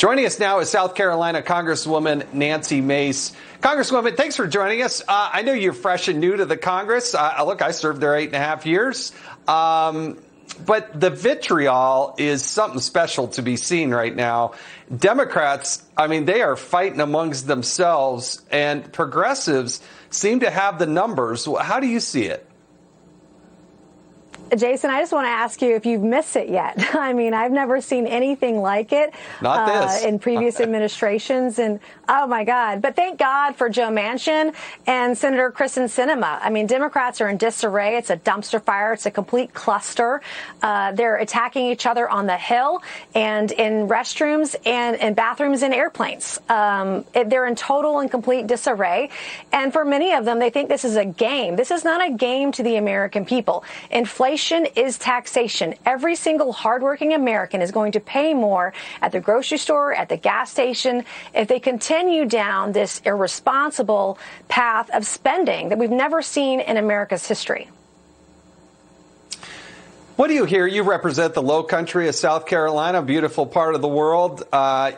Joining us now is South Carolina Congresswoman Nancy Mace. Congresswoman, thanks for joining us. I know you're fresh and new to the Congress. Look, I served there 8.5 years. But the vitriol is something special to be seen right now. Democrats, I mean, they are fighting amongst themselves, and progressives seem to have the numbers. How do you see it? Jason, I just want to ask you if you've missed it yet. I mean, I've never seen anything like it in previous administrations. And oh, my God. But thank God for Joe Manchin and Senator Kristen Sinema. I mean, Democrats are in disarray. It's a dumpster fire. It's a complete cluster. They're attacking each other on the Hill and in restrooms and in bathrooms and airplanes. They're in total and complete disarray. And for many of them, they think this is a game. This is not a game to the American people. Inflation is taxation. Every single hardworking American is going to pay more at the grocery store, at the gas station, if they continue down this irresponsible path of spending that we've never seen in America's history. What do you hear? You represent the low country of South Carolina, a beautiful part of the world.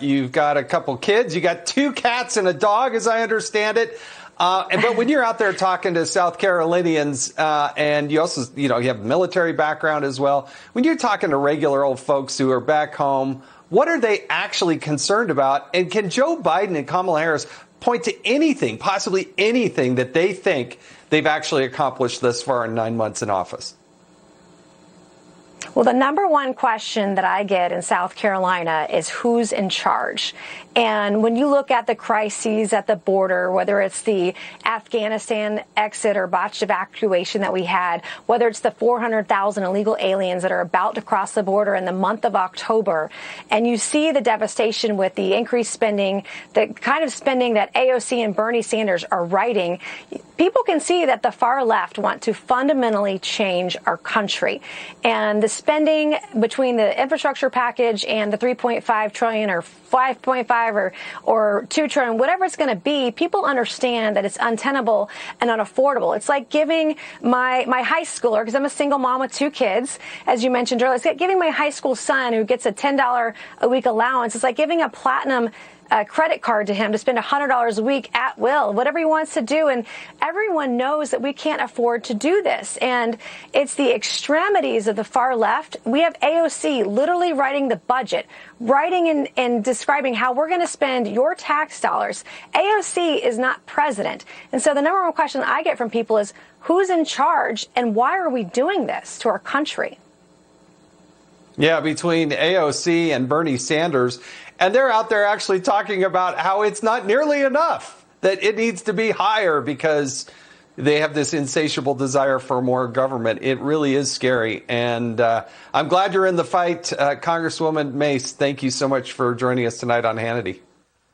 You've got a couple kids. You got 2 cats and a dog, as I understand it. But when you're out there talking to South Carolinians, and you also, you have a military background as well, when you're talking to regular old folks who are back home, what are they actually concerned about? And can Joe Biden and Kamala Harris point to anything, possibly anything, that they think they've actually accomplished thus far in 9 months in office? Well, the number one question that I get in South Carolina is who's in charge. And when you look at the crises at the border, whether it's the Afghanistan exit or botched evacuation that we had, whether it's the 400,000 illegal aliens that are about to cross the border in the month of October, and you see the devastation with the increased spending, the kind of spending that AOC and Bernie Sanders are writing, people can see that the far left want to fundamentally change our country. And the spending between the infrastructure package and the 3.5 trillion or 5.5 or 2 trillion, whatever it's going to be, people understand that it's untenable and unaffordable. It's like giving my high schooler, because I'm a single mom with 2 kids, as you mentioned earlier, it's like giving my high school son who gets a $10 a week allowance. It's like giving a platinum credit card to him to spend $100 a week at will, whatever he wants to do. And everyone knows that we can't afford to do this. And it's the extremities of the far left. We have AOC literally writing the budget, writing and describing how we're going to spend your tax dollars. AOC is not president. And so the number one question I get from people is who's in charge and why are we doing this to our country? Yeah, between AOC and Bernie Sanders. And they're out there actually talking about how it's not nearly enough, that it needs to be higher because they have this insatiable desire for more government. It really is scary. And I'm glad you're in the fight. Congresswoman Mace, thank you so much for joining us tonight on Hannity.